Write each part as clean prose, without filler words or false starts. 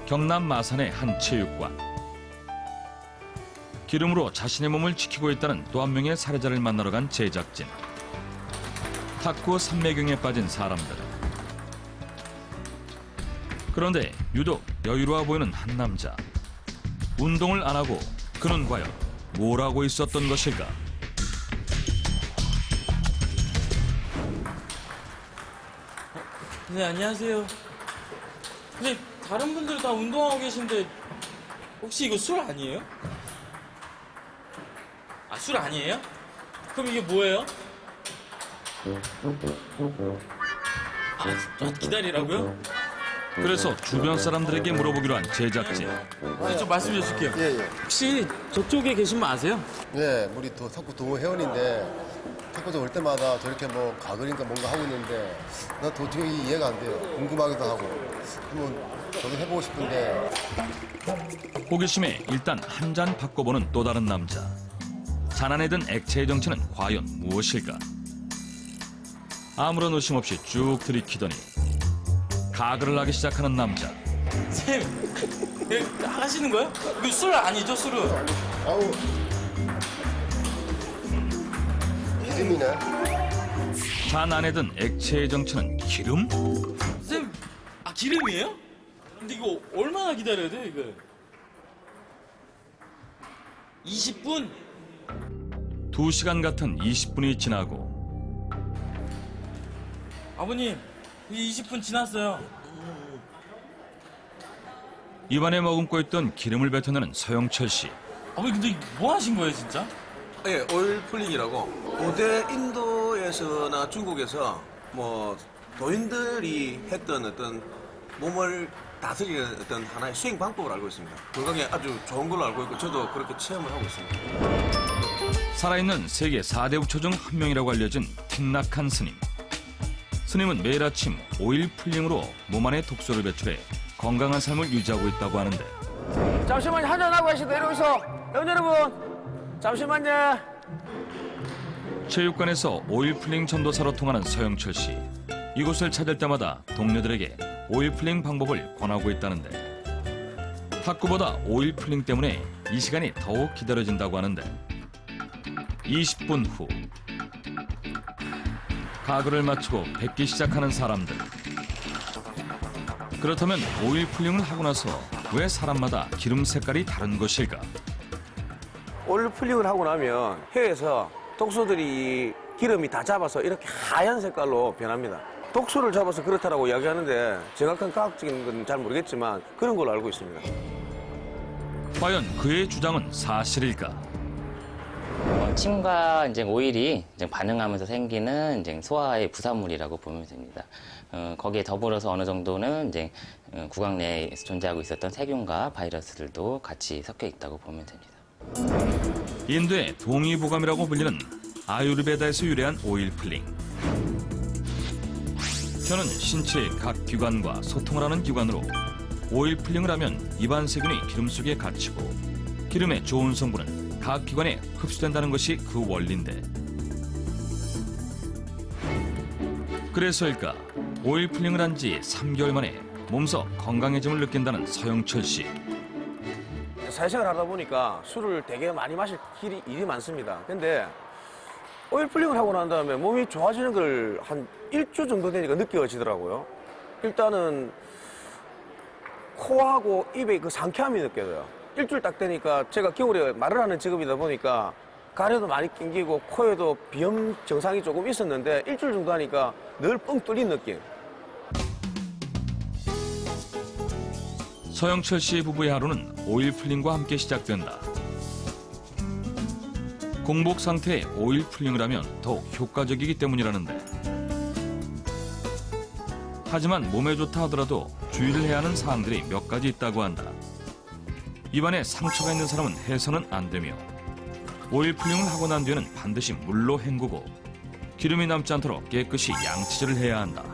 경남 마산의 한 체육관. 기름으로 자신의 몸을 지키고 있다는 또 한 명의 살해자를 만나러 간 제작진. 탁구 삼매경에 빠진 사람들. 그런데 유독 여유로워 보이는 한 남자. 운동을 안 하고 그는 과연 뭘 하고 있었던 것일까? 네, 안녕하세요. 근데 다른 분들 다 운동하고 계신데 혹시 이거 술 아니에요? 아, 술 아니에요? 그럼 이게 뭐예요? 아, 기다리라고요? 그래서 주변 사람들에게 물어보기로 한 제작진. 네, 좀 말씀 좀 해줄게요. 예, 예. 혹시 저쪽에 계신 분 아세요? 예, 우리 탁구 동호 회원인데 탁구장 올 때마다 저렇게 뭐 가글인가 뭔가 하고 있는데 나 도저히 이해가 안 돼요. 궁금하기도 하고 한번 저도 해보고 싶은데. 호기심에 일단 한 잔 바꿔보는 또 다른 남자. 잔 안에 든 액체의 정체는 과연 무엇일까? 아무런 의심 없이 쭉 들이키더니 가글을 하기 시작하는 남자. 쌤, 이거 하시는 거예요? 이거 술 아니죠, 술은? 아우, 기름이네. 잔 안에 든 액체의 정체는 기름? 쌤, 아, 기름이에요? 근데 이거 얼마나 기다려야 돼요, 이거? 20분? 2시간 같은 20분이 지나고 아버님, 이 20분 지났어요. 입안에 머금고 있던 기름을 뱉어내는 서영철 씨. 아버님, 근데 뭐 하신 거예요, 진짜? 예, 오일 풀링이라고. 고대 인도에서나 중국에서 뭐 도인들이 했던 어떤 몸을 다스리는 어떤 하나의 수행 방법을 알고 있습니다. 건강에 아주 좋은 걸로 알고 있고 저도 그렇게 체험을 하고 있습니다. 살아있는 세계 4대 부처 중 한 명이라고 알려진 틱낙한 스님. 스님은 매일 아침 오일 풀링으로 몸 안에 독소를 배출해 건강한 삶을 유지하고 있다고 하는데 잠시만요. 한잔하고 계시고 내려오셔. 여러분, 잠시만요. 체육관에서 오일 풀링 전도사로 통하는 서영철 씨. 이곳을 찾을 때마다 동료들에게 오일 풀링 방법을 권하고 있다는데 탁구보다 오일 풀링 때문에 이 시간이 더욱 기다려진다고 하는데 20분 후 가글을 마치고 뱉기 시작하는 사람들. 그렇다면 오일 풀링을 하고 나서 왜 사람마다 기름 색깔이 다른 것일까? 오일 풀링을 하고 나면 혀에서 독소들이 기름이 다 잡아서 이렇게 하얀 색깔로 변합니다. 독소를 잡아서 그렇다라고 이야기하는데 정확한 과학적인 건 잘 모르겠지만 그런 걸로 알고 있습니다. 과연 그의 주장은 사실일까? 침과 이제 오일이 이제 반응하면서 생기는 이제 소화의 부산물이라고 보면 됩니다. 거기에 더불어서 어느 정도는 이제 구강 내에 존재하고 있었던 세균과 바이러스들도 같이 섞여 있다고 보면 됩니다. 인도의 동의보감이라고 불리는 아유르베다에서 유래한 오일 풀링. 혀는 신체의 각 기관과 소통을 하는 기관으로 오일 풀링을 하면 입안 세균이 기름 속에 갇히고 기름의 좋은 성분은 각 기관에 흡수된다는 것이 그 원리인데 그래서일까 오일 풀링을 한 지 3개월 만에 몸소 건강해짐을 느낀다는 서영철 씨. 사회생활 하다 보니까 술을 되게 많이 마실 일이 많습니다. 근데 오일 풀링을 하고 난 다음에 몸이 좋아지는 걸 한 1주 정도 되니까 느껴지더라고요. 일단은 코하고 입에 그 상쾌함이 느껴져요. 일주일 딱 되니까 제가 겨울에 말을 하는 직업이다 보니까 가래도 많이 낑기고 코에도 비염 증상이 조금 있었는데 일주일 정도 하니까 늘 뻥 뚫린 느낌. 서영철 씨 부부의 하루는 오일 풀링과 함께 시작된다. 공복 상태에 오일 풀링을 하면 더욱 효과적이기 때문이라는데 하지만 몸에 좋다 하더라도 주의를 해야 하는 사항들이 몇 가지 있다고 한다. 입안에 상처가 있는 사람은 해서는 안 되며 오일 풀링을 하고 난 뒤에는 반드시 물로 헹구고 기름이 남지 않도록 깨끗이 양치질을 해야 한다.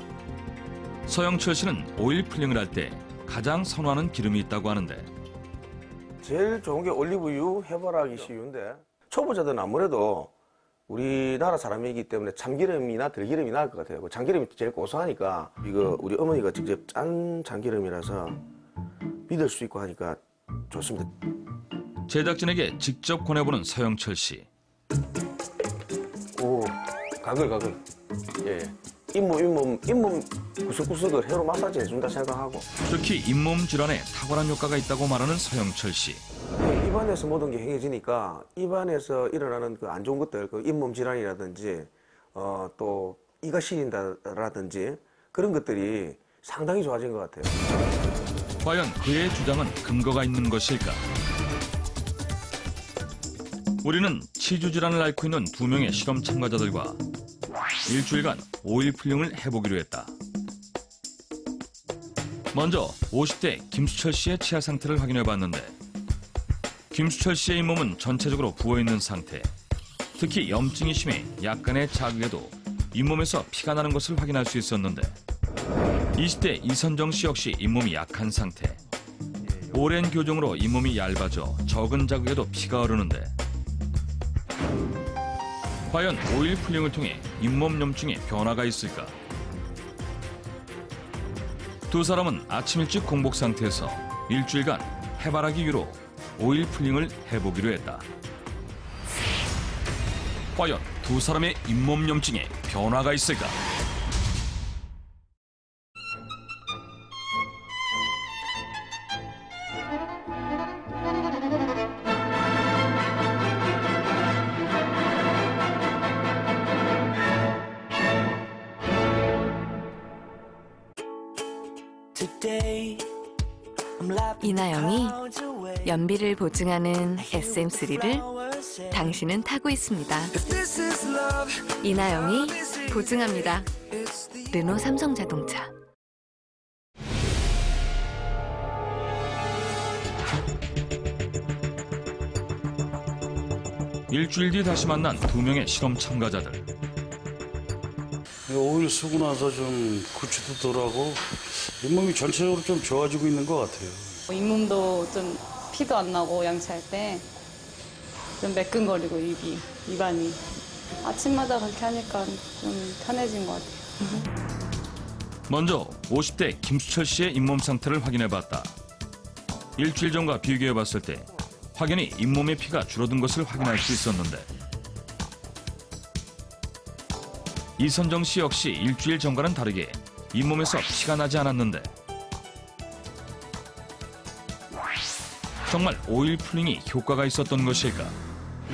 서영철 씨는 오일 풀링을 할 때 가장 선호하는 기름이 있다고 하는데 제일 좋은 게 올리브유, 해바라기 씨유인데 초보자들은 아무래도 우리나라 사람이기 때문에 참기름이나 들기름이 나을 것 같아요. 참기름이 제일 고소하니까 이거 우리 어머니가 직접 짠 참기름이라서 믿을 수 있고 하니까 좋습니다. 제작진에게 직접 권해보는 서영철 씨. 오, 가글. 예. 잇몸 구석구석을 헤어로 마사지 해준다 생각하고. 특히 잇몸 질환에 탁월한 효과가 있다고 말하는 서영철 씨. 입안에서 모든 게 행해지니까 입안에서 일어나는 그 안 좋은 것들, 그 잇몸 질환이라든지 또 이가 시린다라든지 그런 것들이 상당히 좋아진 것 같아요. 과연 그의 주장은 근거가 있는 것일까? 우리는 치주 질환을 앓고 있는 2명의 실험 참가자들과 일주일간 오일 풀링을 해보기로 했다. 먼저 50대 김수철 씨의 치아 상태를 확인해봤는데 김수철 씨의 잇몸은 전체적으로 부어있는 상태. 특히 염증이 심해 약간의 자극에도 잇몸에서 피가 나는 것을 확인할 수 있었는데 20대 이선정 씨 역시 잇몸이 약한 상태. 오랜 교정으로 잇몸이 얇아져 적은 자극에도 피가 흐르는데 과연 오일 풀링을 통해 잇몸 염증에 변화가 있을까? 두 사람은 아침 일찍 공복 상태에서 일주일간 해바라기 위로 오일 풀링을 해보기로 했다. 과연 두 사람의 잇몸 염증에 변화가 있을까? 이나영이 연비를 보증하는 SM3를 당신은 타고 있습니다. 이나영이 보증합니다. 르노 삼성자동차. 일주일 뒤 다시 만난 2명의 실험 참가자들. 오일 쓰고 나서 좀 구취도 덜하고 잇몸이 전체적으로 좀 좋아지고 있는 것 같아요. 잇몸도 좀 피도 안 나고 양치할 때 좀 매끈거리고 입안이 아침마다 그렇게 하니까 좀 편해진 것 같아요. 먼저 50대 김수철 씨의 잇몸 상태를 확인해봤다. 일주일 전과 비교해봤을 때 확연히 잇몸의 피가 줄어든 것을 확인할 수 있었는데 이선정 씨 역시 일주일 전과는 다르게 잇몸에서 피가 나지 않았는데 정말 오일 풀링이 효과가 있었던 것일까?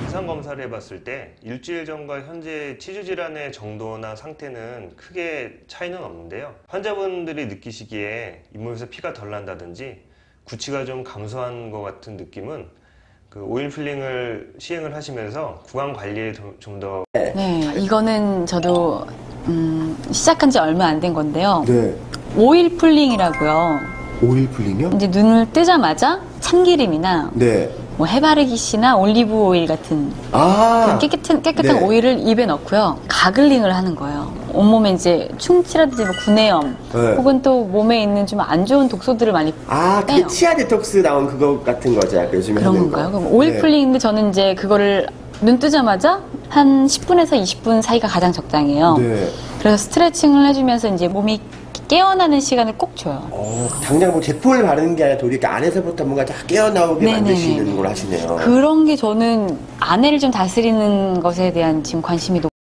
임상 검사를 해봤을 때 일주일 전과 현재 치주 질환의 정도나 상태는 크게 차이는 없는데요. 환자분들이 느끼시기에 잇몸에서 피가 덜 난다든지 구취가 좀 감소한 것 같은 느낌은 그 오일 풀링을 시행을 하시면서 구강 관리에 좀 더. 네, 이거는 저도 시작한 지 얼마 안 된 건데요. 네. 오일 풀링이라고요. 오일 풀링이요? 이제 눈을 뜨자마자 참기름이나 네. 뭐 해바라기씨나 올리브 오일 같은 깨끗한 네. 오일을 입에 넣고요. 가글링을 하는 거예요. 온몸에 이제 충치라든지 뭐 구내염 네. 혹은 또 몸에 있는 좀 안 좋은 독소들을 많이 빼요. 그 치아 디톡스 나온 그거 같은 거죠? 요즘에 그런 하는 건가요? 거. 그럼 오일 네. 풀링인데 저는 이제 그거를 눈 뜨자마자 한 10분에서 20분 사이가 가장 적당해요. 네. 그래서 스트레칭을 해주면서 이제 몸이 깨어나는 시간을 꼭 줘요. 당장 뭐 제품을 바르는 게 아니라 이렇게 안에서부터 뭔가 다 깨어나오게 네네네. 만드시는 걸 하시네요. 그런 게 저는 아내를 좀 다스리는 것에 대한 지금 관심이